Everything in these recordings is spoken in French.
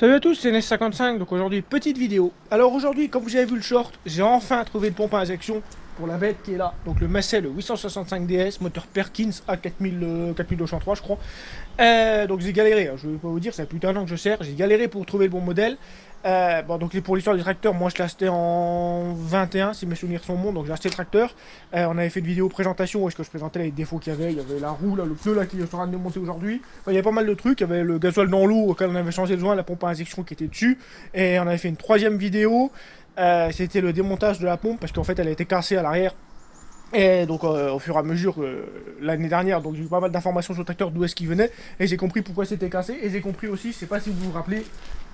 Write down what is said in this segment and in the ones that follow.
Salut à tous, c'est NES55, donc aujourd'hui petite vidéo. Alors aujourd'hui, comme vous avez vu le short, j'ai enfin trouvé une pompe à injection pour la bête qui est là. Donc le Massey, le 865DS, moteur Perkins A4203 je crois. Donc j'ai galéré, hein, je vais pas vous dire, ça fait plus d'un an que je sers, j'ai galéré pour trouver le bon modèle. Bon, donc pour l'histoire du tracteur, moi je l'ai acheté en 21 si mes souvenirs sont bons, donc j'ai acheté le tracteur. On avait fait une vidéo présentation où est-ce que je présentais les défauts qu'il y avait. Il y avait la roue, là, le pneu là qui est en train de monter aujourd'hui. Enfin, il y avait pas mal de trucs, il y avait le gasoil dans l'eau auquel on avait changé le joint, la pompe à injection qui était dessus. Et on avait fait une troisième vidéo, c'était le démontage de la pompe parce qu'en fait elle a été cassée à l'arrière. Et donc au fur et à mesure l'année dernière, donc j'ai eu pas mal d'informations sur le tracteur d'où est-ce qu'il venait et j'ai compris pourquoi c'était cassé et j'ai compris aussi, je sais pas si vous vous rappelez,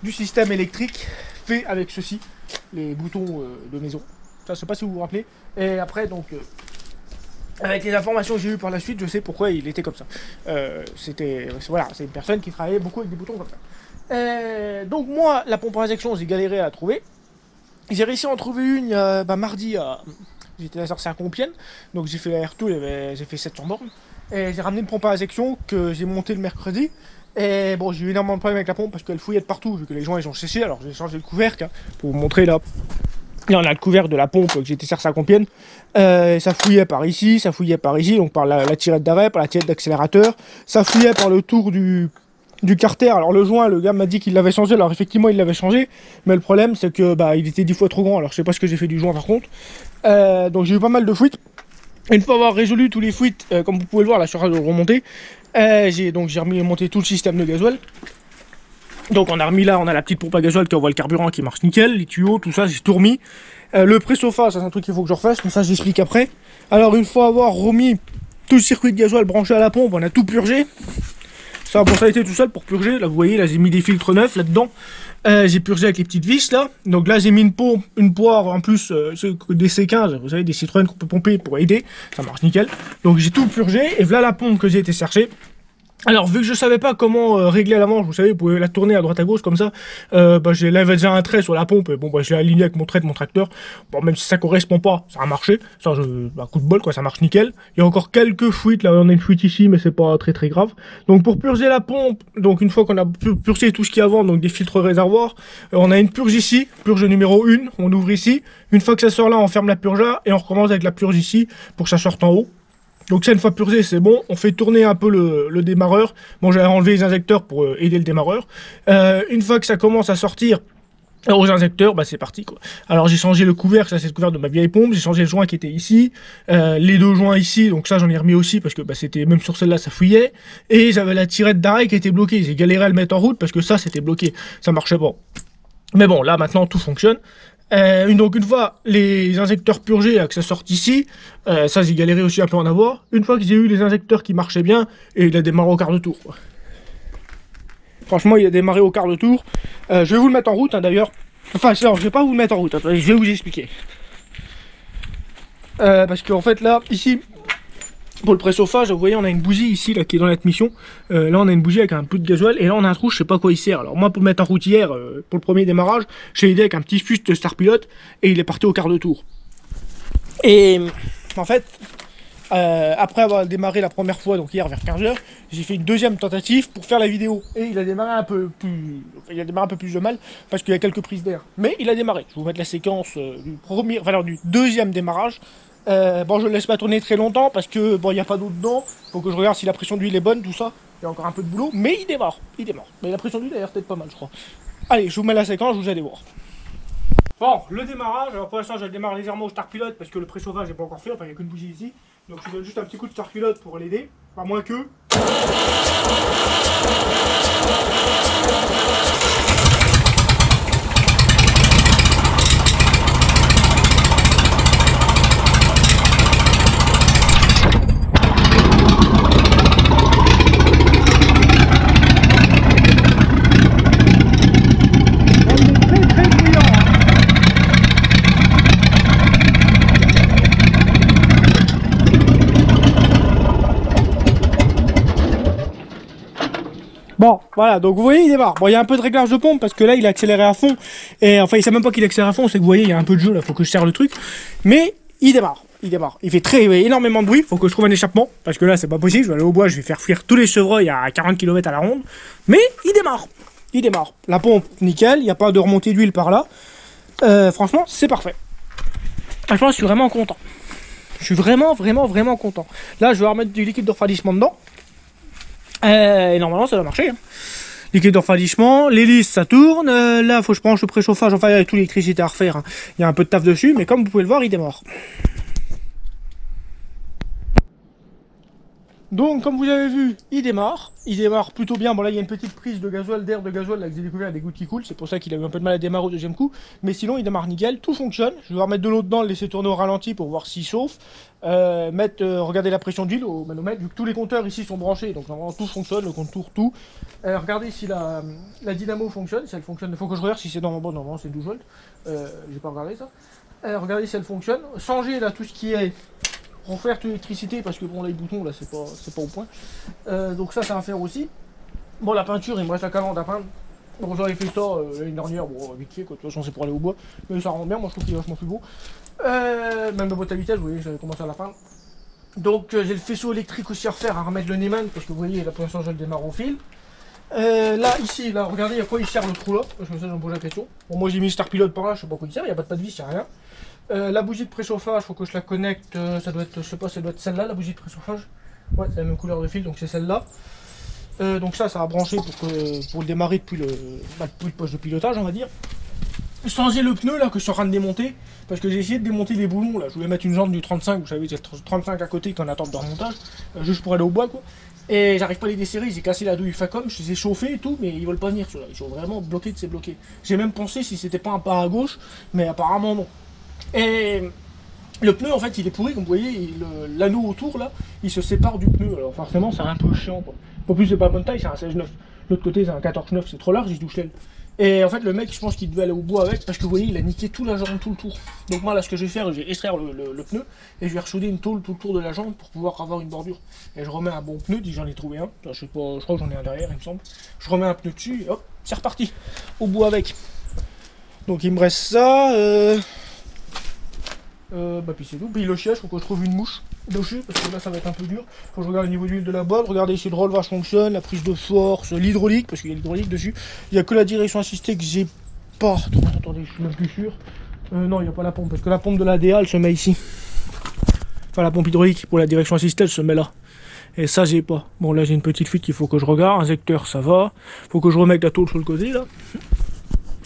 du système électrique fait avec ceci, les boutons de maison. Ça, je sais pas si vous vous rappelez. Et après donc avec les informations que j'ai eues par la suite, je sais pourquoi il était comme ça. Voilà, c'est une personne qui travaillait beaucoup avec des boutons comme ça. Et donc moi, la pompe à injection, j'ai galéré à la trouver. J'ai réussi à en trouver une mardi à... J'étais à Compiègne, donc j'ai fait la R2, j'ai fait 700 bornes. Et j'ai ramené une pompe à injection que j'ai montée le mercredi. Et bon, j'ai eu énormément de problèmes avec la pompe parce qu'elle fouillait de partout, vu que les joints ils ont séché. Alors j'ai changé le couvercle, hein, pour vous montrer là. Là on a le couvercle de la pompe que j'ai été chercher à Compiègne. Ça fouillait par ici, ça fouillait par ici, donc par la tirette d'arrêt, par la tirette d'accélérateur. Ça fouillait par le tour du carter. Alors le joint, le gars m'a dit qu'il l'avait changé, alors effectivement il l'avait changé, mais le problème c'est que il était 10 fois trop grand, alors je sais pas ce que j'ai fait du joint par contre. Donc j'ai eu pas mal de fuites. Une fois avoir résolu tous les fuites, comme vous pouvez le voir là sur la remontée, j'ai remonté tout le système de gasoil. Donc on a remis là, on a la petite pompe à gasoil qui envoie le carburant qui marche nickel, les tuyaux, tout ça, j'ai tout remis. Le pré-sofa, ça c'est un truc qu'il faut que je refasse, mais ça j'explique après. Alors une fois avoir remis tout le circuit de gasoil branché à la pompe, on a tout purgé. Ça, bon, ça a été tout seul pour purger. Là, vous voyez, là, j'ai mis des filtres neufs là-dedans. J'ai purgé avec les petites vis, là. Donc là, j'ai mis une poire en plus, des C15, vous savez, des Citroën qu'on peut pomper pour aider. Ça marche nickel. Donc j'ai tout purgé. Et voilà la pompe que j'ai été chercher. Alors, vu que je savais pas comment régler la manche, vous savez, vous pouvez la tourner à droite à gauche comme ça. Là, il y avait déjà un trait sur la pompe. Et bon, je l'ai aligné avec mon trait de mon tracteur. Bon, même si ça correspond pas, ça a marché. Ça, coup de bol, quoi, ça marche nickel. Il y a encore quelques fuites. Là, on a une fuite ici, mais c'est pas très grave. Donc, pour purger la pompe, donc une fois qu'on a purgé tout ce qu'il y a avant, donc des filtres réservoirs, on a une purge ici, purge numéro 1. On ouvre ici. Une fois que ça sort là, on ferme la purge là et on recommence avec la purge ici pour que ça sorte en haut. Donc ça, une fois purgé, c'est bon. On fait tourner un peu le démarreur. Bon, j'ai enlevé les injecteurs pour aider le démarreur. Une fois que ça commence à sortir aux injecteurs, c'est parti, quoi. Alors j'ai changé le couvercle, ça c'est le couvercle de ma vieille pompe. J'ai changé le joint qui était ici. Les deux joints ici, donc ça j'en ai remis aussi parce que c'était même sur celle-là ça fouillait. Et j'avais la tirette d'arrêt qui était bloquée. J'ai galéré à le mettre en route parce que ça c'était bloqué. Ça marchait pas. Mais bon, là maintenant tout fonctionne. Donc une fois les injecteurs purgés, que ça sorte ici, ça j'ai galéré aussi un peu à en avoir. Une fois que j'ai eu les injecteurs qui marchaient bien, et il a démarré au quart de tour, quoi. Franchement il a démarré au quart de tour. Je vais vous le mettre en route, hein, d'ailleurs. Enfin non, je vais pas vous le mettre en route, attendez, je vais vous expliquer. Parce qu'en fait là, ici, pour le préchauffage, vous voyez, on a une bougie ici là qui est dans notre mission. Là on a une bougie avec un peu de gasoil et là on a un trou, je sais pas quoi il sert. Alors moi pour le mettre en route hier, pour le premier démarrage, j'ai aidé avec un petit fuste de Star Pilot et il est parti au quart de tour. Et en fait, après avoir démarré la première fois, donc hier vers 15h, j'ai fait une deuxième tentative pour faire la vidéo. Et il a démarré un peu plus, de mal parce qu'il y a quelques prises d'air. Mais il a démarré. Je vais vous mettre la séquence du deuxième démarrage. Je le laisse pas tourner très longtemps parce que il n'y a pas d'eau dedans. Faut que je regarde si la pression d'huile est bonne, tout ça. Il y a encore un peu de boulot, mais il démarre. Mais la pression d'huile d'ailleurs peut-être pas mal, je crois. Allez, je vous mets la séquence, je vous allez voir. Bon, le démarrage. Alors pour l'instant, je démarre légèrement au Star Pilot parce que le préchauffage n'est pas encore fait. Enfin, il n'y a qu'une bougie ici. Donc je donne juste un petit coup de Star Pilot pour l'aider. Pas moins que. Bon, voilà, donc vous voyez, il démarre. Bon, il y a un peu de réglage de pompe parce que là, il a accéléré à fond. Et enfin, il sait même pas qu'il accélère à fond, c'est que vous voyez, il y a un peu de jeu là, faut que je serre le truc. Mais il démarre. Il fait énormément de bruit, faut que je trouve un échappement. Parce que là, c'est pas possible, je vais aller au bois, je vais faire fuir tous les chevreuils à 40 km à la ronde. Mais il démarre. il démarre. La pompe, nickel, il n'y a pas de remontée d'huile par là. Franchement, c'est parfait. Franchement, je suis vraiment content. Je suis vraiment content. Là, je vais remettre du liquide de refroidissement dedans. Et normalement, ça va marcher. Hein. Liquide de refroidissement, l'hélice, ça tourne. Là, il faut que je branche le préchauffage. Enfin, il y a toute l'électricité à refaire. Hein. Il y a un peu de taf dessus, mais comme vous pouvez le voir, il démarre. Donc, comme vous avez vu, il démarre plutôt bien. Bon, là, il y a une petite prise de gasoil, d'air de gasoil, là, que j'ai découvert, des gouttes qui coulent. C'est pour ça qu'il a eu un peu de mal à démarrer au deuxième coup. Mais sinon, il démarre nickel, tout fonctionne. Je vais remettre de l'eau dedans, le laisser tourner au ralenti pour voir s'il chauffe. Regardez la pression d'huile au manomètre, vu que tous les compteurs ici sont branchés. Donc, normalement, tout fonctionne, le contour, tout. Regardez si la dynamo fonctionne. Si elle fonctionne, il faut que je regarde si c'est dans mon bon. Normalement, c'est 12 volts. J'ai pas regardé ça. Regardez si elle fonctionne. Changez là tout ce qui est refaire toute l'électricité parce que bon, les boutons là c'est pas au point. Donc ça va faire aussi. Bon, la peinture, il me reste la calandre à peindre. Bon, j'avais fait ça l'année dernière, bon vite fait quoi, de toute façon c'est pour aller au bois, mais ça rend bien, moi je trouve qu'il est vachement plus beau. Même la boîte à vitesse, vous voyez, j'avais commencé à la peindre. Donc j'ai le faisceau électrique aussi à refaire, à remettre le Neyman, parce que vous voyez là pour l'instant je le démarre au fil. Là, ici, là, regardez à quoi il sert le trou là, parce que ça je me pose la question. Bon, moi j'ai mis le Star Pilot par là, je sais pas quoi il sert, il n'y a pas de vis, il n'y a rien. La bougie de préchauffage, faut que je la connecte, ça doit être, je sais pas, ça doit être celle-là, la bougie de préchauffage. Ouais, c'est la même couleur de fil, donc c'est celle-là. Donc ça va brancher pour le démarrer depuis le poste de pilotage, on va dire. Changer le pneu là que je suis en train de démonter, parce que j'ai essayé de démonter les boulons là. Je voulais mettre une jambe du 35, vous savez, j'ai le 35 à côté qui est en attente de remontage, juste pour aller au bois quoi. Et j'arrive pas à les desserrer, j'ai cassé la douille Facom, je les ai chauffés et tout, mais ils veulent pas venir ceux-là, ils sont vraiment bloqués de ces bloqués. J'ai même pensé si c'était pas un pas à gauche, mais apparemment non. Et le pneu en fait il est pourri, comme vous voyez, l'anneau autour là, il se sépare du pneu, alors forcément c'est un peu chiant quoi. En plus c'est pas bonne taille, c'est un 16-9, l'autre côté c'est un 14-9, c'est trop large, il touche l'aile. Et en fait le mec je pense qu'il devait aller au bois avec, parce que vous voyez il a niqué toute la jambe, tout le tour. Donc moi là ce que je vais faire, je vais extraire le pneu, et je vais rechauder une tôle tout le tour de la jambe pour pouvoir avoir une bordure. Et je remets un bon pneu, j'en ai trouvé un, je sais pas, je crois que j'en ai un derrière il me semble. Je remets un pneu dessus, et hop, c'est reparti, au bois avec. Donc il me reste ça, bah puis c'est tout, puis le siège, faut que je trouve une mouche dessus, parce que là ça va être un peu dur. Faut que je regarde le niveau d'huile de la boîte, regardez si le relevage fonctionne, la prise de force, l'hydraulique, parce qu'il y a l'hydraulique dessus. Il n'y a que la direction assistée que j'ai pas. Attendez, je suis même plus sûr. Non, il n'y a pas la pompe, parce que la pompe de la DA elle se met ici. Enfin la pompe hydraulique pour la direction assistée elle se met là. Et ça j'ai pas. Bon là j'ai une petite fuite qu'il faut que je regarde, injecteur ça va. Faut que je remette la tôle sur le côté là.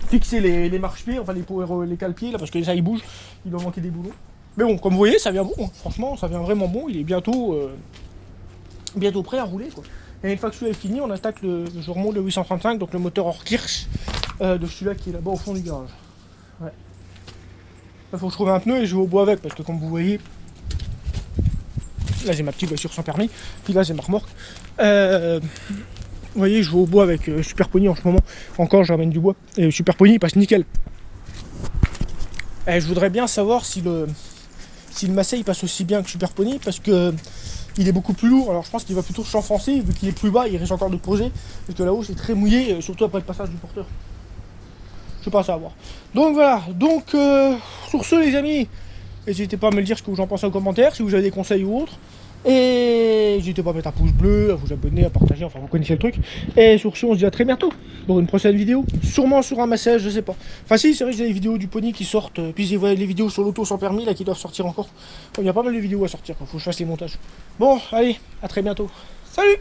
Fixer les marche-pieds, enfin les cale-pieds là, parce que ça il bouge, il doit manquer des boulons. Mais bon, comme vous voyez, ça vient bon, hein. Franchement, ça vient vraiment bon, il est bientôt prêt à rouler quoi. Et une fois que celui-là est fini, on attaque je remonte le 835, donc le moteur hors Kirsch de celui-là qui est là-bas au fond du garage. Ouais. Là, faut que je trouve un pneu et je vais au bois avec, parce que comme vous voyez, là j'ai ma petite voiture sans permis, puis là j'ai ma remorque. Vous voyez, je vais au bois avec Super Pony en ce moment. Encore, je ramène du bois. Et Super Pony, il passe nickel. Et je voudrais bien savoir si le Massey il passe aussi bien que Super Pony, parce que il est beaucoup plus lourd. Alors je pense qu'il va plutôt s'enfoncer, vu qu'il est plus bas, il risque encore de poser. Parce que là-haut, c'est très mouillé, surtout après le passage du porteur. Je sais pas, ça à voir. Donc voilà. Donc, sur ce, les amis, n'hésitez pas à me le dire ce que vous en pensez en commentaire, si vous avez des conseils ou autres. Et n'hésitez pas à mettre un pouce bleu, à vous abonner, à partager, enfin vous connaissez le truc. Et sur ce, on se dit à très bientôt pour une prochaine vidéo. Sûrement sur un massage, je sais pas. Enfin si, c'est vrai que j'ai des vidéos du Pony qui sortent. Puis j'ai les vidéos sur l'auto sans permis là qui doivent sortir encore. Il y a pas mal de vidéos à sortir, il faut que je fasse les montages. Bon, allez, à très bientôt. Salut!